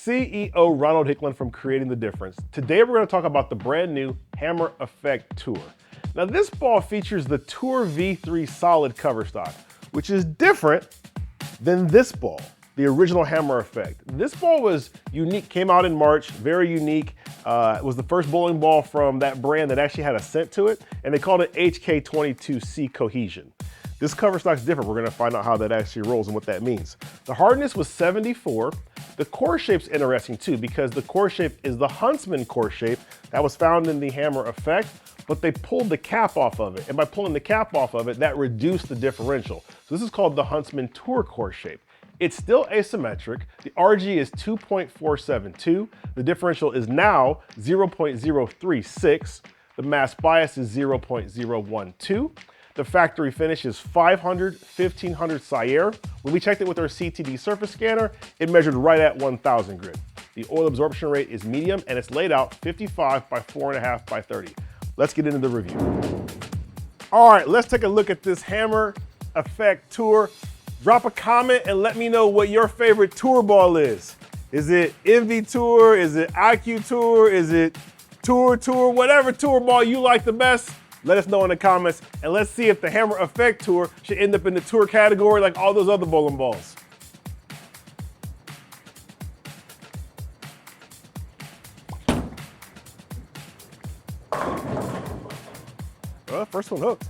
CEO Ronald Hicklin from Creating the Difference. Today we're going to talk about the brand new Hammer Effect Tour. Now this ball features the Tour V3 solid cover stock, which is different than this ball, the original Hammer Effect. This ball was unique, came out in March, very unique. It was the first bowling ball from that brand that actually had a scent to it, and they called it HK22C Cohesion. This cover stock's different. We're gonna find out how that actually rolls and what that means. The hardness was 74. The core shape's interesting too, because the core shape is the Huntsman core shape that was found in the Hammer Effect, but they pulled the cap off of it. And by pulling the cap off of it, that reduced the differential. So this is called the Huntsman Tour core shape. It's still asymmetric. The RG is 2.472. The differential is now 0.036. The mass bias is 0.012. The factory finish is 500, 1500 Sierre. When we checked it with our CTD surface scanner, it measured right at 1000 grit. The oil absorption rate is medium and it's laid out 55 by 4.5 by 30. Let's get into the review. All right, let's take a look at this Hammer Effect Tour. Drop a comment and let me know what your favorite tour ball is. Is it Envy Tour? Is it IQ Tour? Is it Tour? Whatever tour ball you like the best, let us know in the comments, and let's see if the Hammer Effect Tour should end up in the tour category like all those other bowling balls. Well, first one hooked.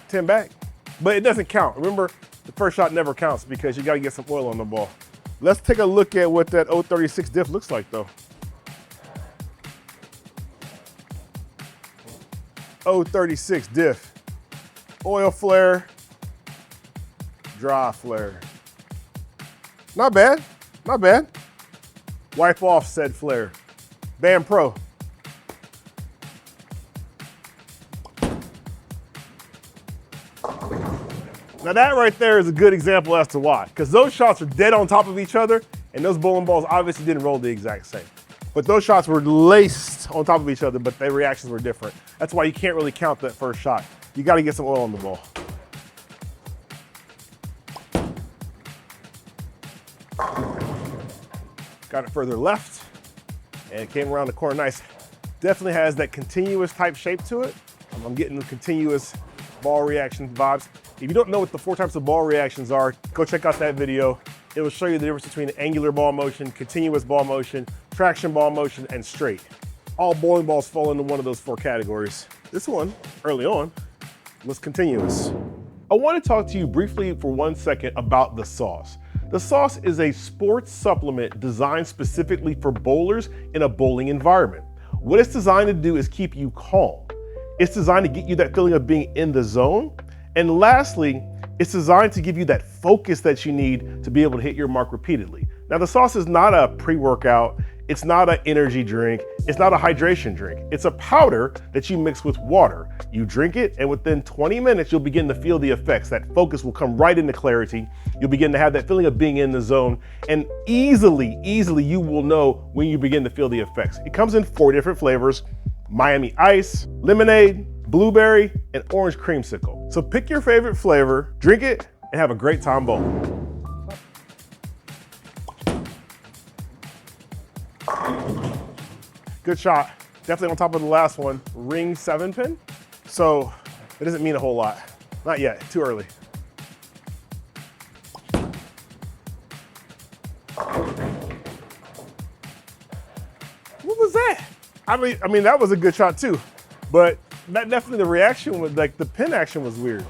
10 back, but it doesn't count. Remember, the first shot never counts because you gotta get some oil on the ball. Let's take a look at what that 036 diff looks like though. 036 diff. Oil flare, dry flare. Not bad, not bad. Wipe off said flare. Band Pro. Now that right there is a good example as to why, because those shots are dead on top of each other, and those bowling balls obviously didn't roll the exact same. But those shots were laced on top of each other, but their reactions were different. That's why you can't really count that first shot. You gotta get some oil on the ball. Got it further left, and it came around the corner nice. Definitely has that continuous type shape to it. I'm getting the continuous ball reaction vibes. If you don't know what the 4 types of ball reactions are, go check out that video. It will show you the difference between angular ball motion, continuous ball motion, traction ball motion, and straight. All bowling balls fall into one of those 4 categories. This one, early on, was continuous. I want to talk to you briefly for 1 second about the sauce. The sauce is a sports supplement designed specifically for bowlers in a bowling environment. What it's designed to do is keep you calm. It's designed to get you that feeling of being in the zone. And lastly, it's designed to give you that focus that you need to be able to hit your mark repeatedly. Now the sauce is not a pre-workout, it's not an energy drink, it's not a hydration drink. It's a powder that you mix with water. You drink it, and within 20 minutes, you'll begin to feel the effects. That focus will come right into clarity. You'll begin to have that feeling of being in the zone, and easily you will know when you begin to feel the effects. It comes in 4 different flavors: Miami Ice, lemonade, blueberry, and orange creamsicle. So pick your favorite flavor, drink it, and have a great time bowling. Good shot. Definitely on top of the last one. Ring 7 pin. So it doesn't mean a whole lot. Not yet, too early. What was that? I mean, that was a good shot too, but that definitely, the reaction was like, the pin action was weird.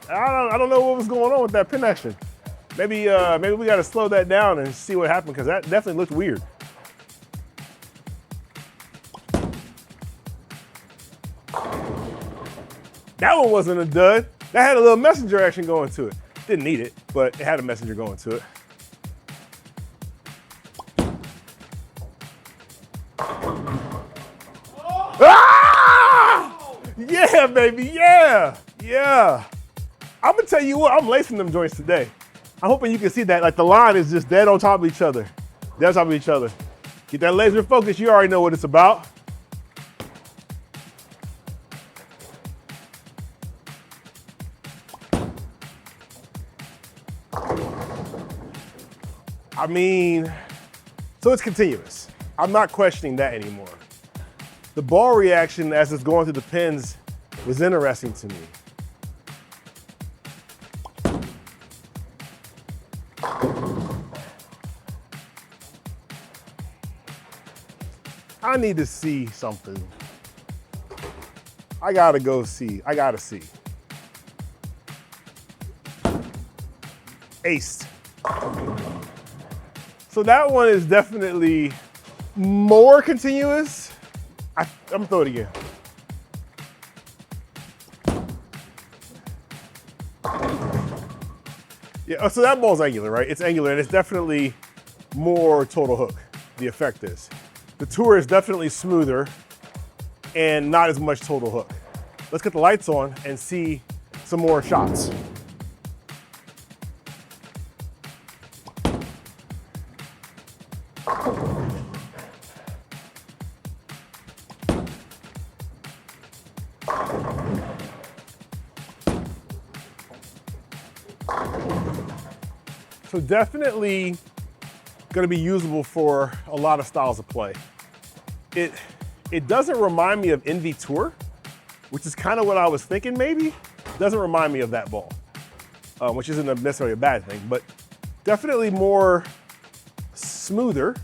I don't know what was going on with that pin action. Maybe we got to slow that down and see what happened, because that definitely looked weird. That one wasn't a dud. That had a little messenger action going to it. Didn't need it, but it had a messenger going to it. Ah! Yeah, baby, yeah. I'm gonna tell you what, I'm lacing them joints today. I'm hoping you can see that, like the line is just dead on top of each other. Dead on top of each other. Get that laser focus, you already know what it's about. I mean, So it's continuous. I'm not questioning that anymore. The ball reaction as it's going through the pins was interesting to me. I need to see something. I gotta go see. I gotta see. Aced. So that one is definitely more continuous. I'm gonna throw it again. Yeah, so that ball's angular, right? It's angular and it's definitely more total hook, the effect is. The Tour is definitely smoother and not as much total hook. Let's get the lights on and see some more shots. So definitely gonna be usable for a lot of styles of play. It doesn't remind me of Envy Tour, which is kind of what I was thinking maybe. It doesn't remind me of that ball, which isn't necessarily a bad thing, but definitely more smoother.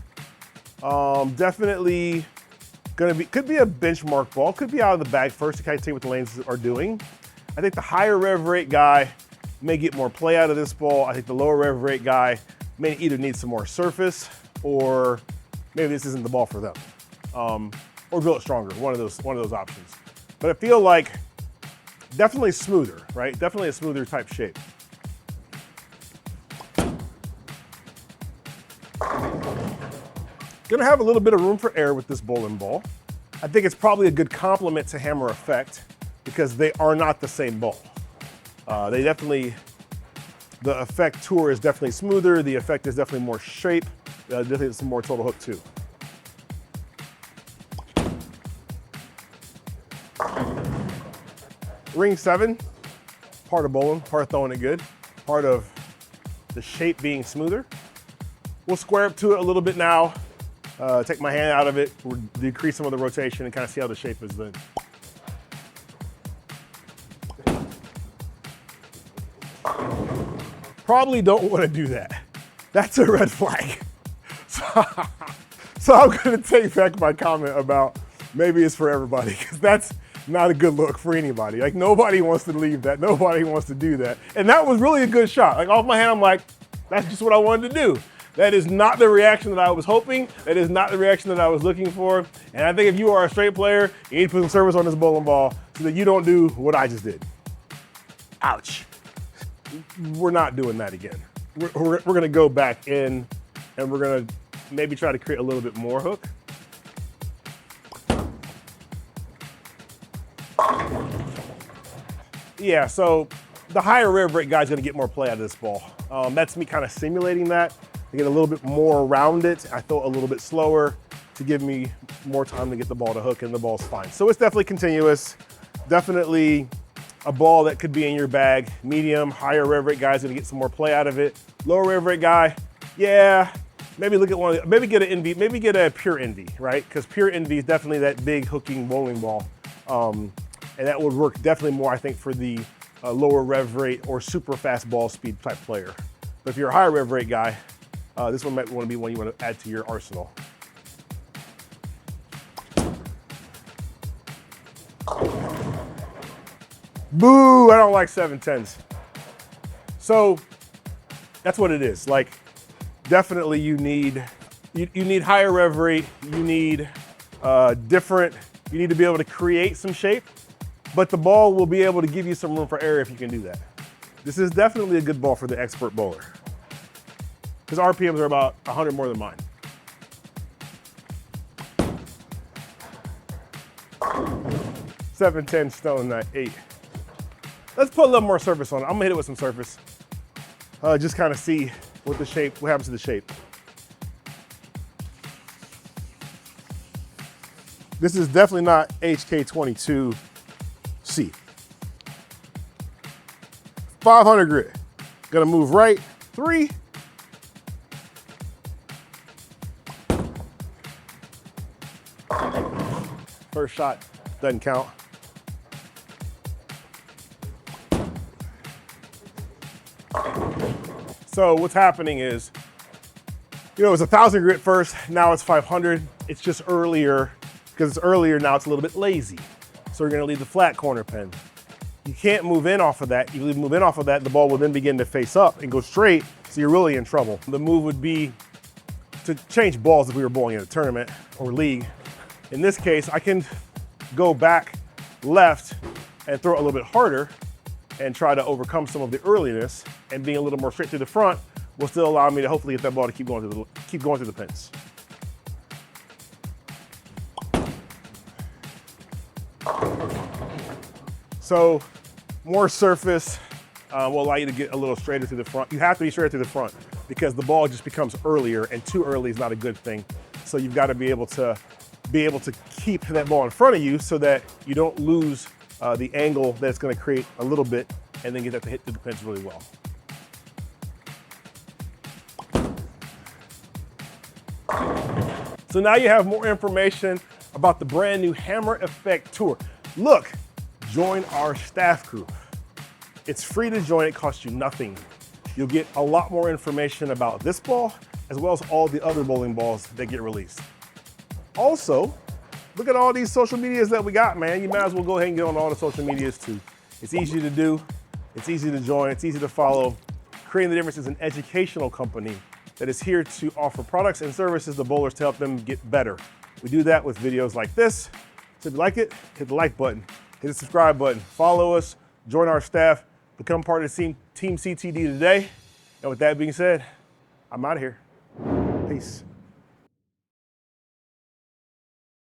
Definitely could be a benchmark ball, could be out of the bag first to kind of see what the lanes are doing. I think the higher rev rate guy may get more play out of this ball. I think the lower rev rate guy may either need some more surface or maybe this isn't the ball for them. Or drill it stronger, one of those options. But I feel like definitely smoother, right? Definitely a smoother type shape. Gonna have a little bit of room for error with this bowling ball. I think it's probably a good complement to Hammer Effect because they are not the same ball. The Effect Tour is definitely smoother. The Effect is definitely more shape. Definitely some more total hook too. Ring 7, part of bowling, part of throwing it good, part of the shape being smoother. We'll square up to it a little bit now, take my hand out of it, we'll decrease some of the rotation and kind of see how the shape is then. Probably don't want to do that. That's a red flag. So I'm gonna take back my comment about maybe it's for everybody, because that's not a good look for anybody. Like nobody wants to leave that, nobody wants to do that. And that was really a good shot. Like off my hand, I'm like, that's just what I wanted to do. That is not the reaction that I was hoping. That is not the reaction that I was looking for. And I think if you are a straight player, you need to put some service on this bowling ball so that you don't do what I just did. Ouch. We're not doing that again. We're gonna go back in and we're gonna maybe try to create a little bit more hook. Yeah, so the higher rev rate guy's gonna get more play out of this ball. That's me kind of simulating that to get a little bit more around it. I throw a little bit slower to give me more time to get the ball to hook, and the ball's fine. So it's definitely continuous, definitely a ball that could be in your bag. Medium, higher rev rate guy's gonna get some more play out of it. Lower rev rate guy, yeah, maybe look at one of the, maybe get an Envy, maybe get a Pure Envy, right? Because Pure Envy is definitely that big hooking bowling ball. And that would work definitely more, I think, for the lower rev rate or super fast ball speed type player. But if you're a higher rev rate guy, this one might want to be one you want to add to your arsenal. Boo, I don't like 710s. So that's what it is. Like definitely you need higher rev rate, you need you need to be able to create some shape, but the ball will be able to give you some room for error if you can do that. This is definitely a good ball for the expert bowler. His RPMs are about 100 more than mine. .710 Stone 8. Let's put a little more surface on it. I'm gonna hit it with some surface. Just kind of see what happens to the shape. This is definitely not HK22C. 500 grit. Gonna move right, 3. First shot doesn't count. So what's happening is, you know, it was 1,000 grit first, now it's 500. It's just earlier, because it's earlier now it's a little bit lazy. So we're gonna leave the flat corner pin. You can't move in off of that. You move in off of that, the ball will then begin to face up and go straight, so you're really in trouble. The move would be to change balls if we were bowling in a tournament or league. In this case, I can go back left and throw it a little bit harder and try to overcome some of the earliness, and being a little more straight to the front will still allow me to hopefully get that ball to keep going through the pins. So more surface will allow you to get a little straighter to the front. You have to be straighter to the front because the ball just becomes earlier, and too early is not a good thing. So you've got to be able to keep that ball in front of you so that you don't lose the angle that it's going to create a little bit, and then get that to hit through the pins really well. So now you have more information about the brand new Hammer Effect Tour. Look, join our staff group. It's free to join, it costs you nothing. You'll get a lot more information about this ball, as well as all the other bowling balls that get released. Also, look at all these social medias that we got, man. You might as well go ahead and get on all the social medias too. It's easy to do, it's easy to join, it's easy to follow. Creating the Difference is an educational company that is here to offer products and services to bowlers to help them get better. We do that with videos like this. So if you like it, hit the like button, hit the subscribe button, follow us, join our staff, become part of Team CTD today. And with that being said, I'm out of here. Peace.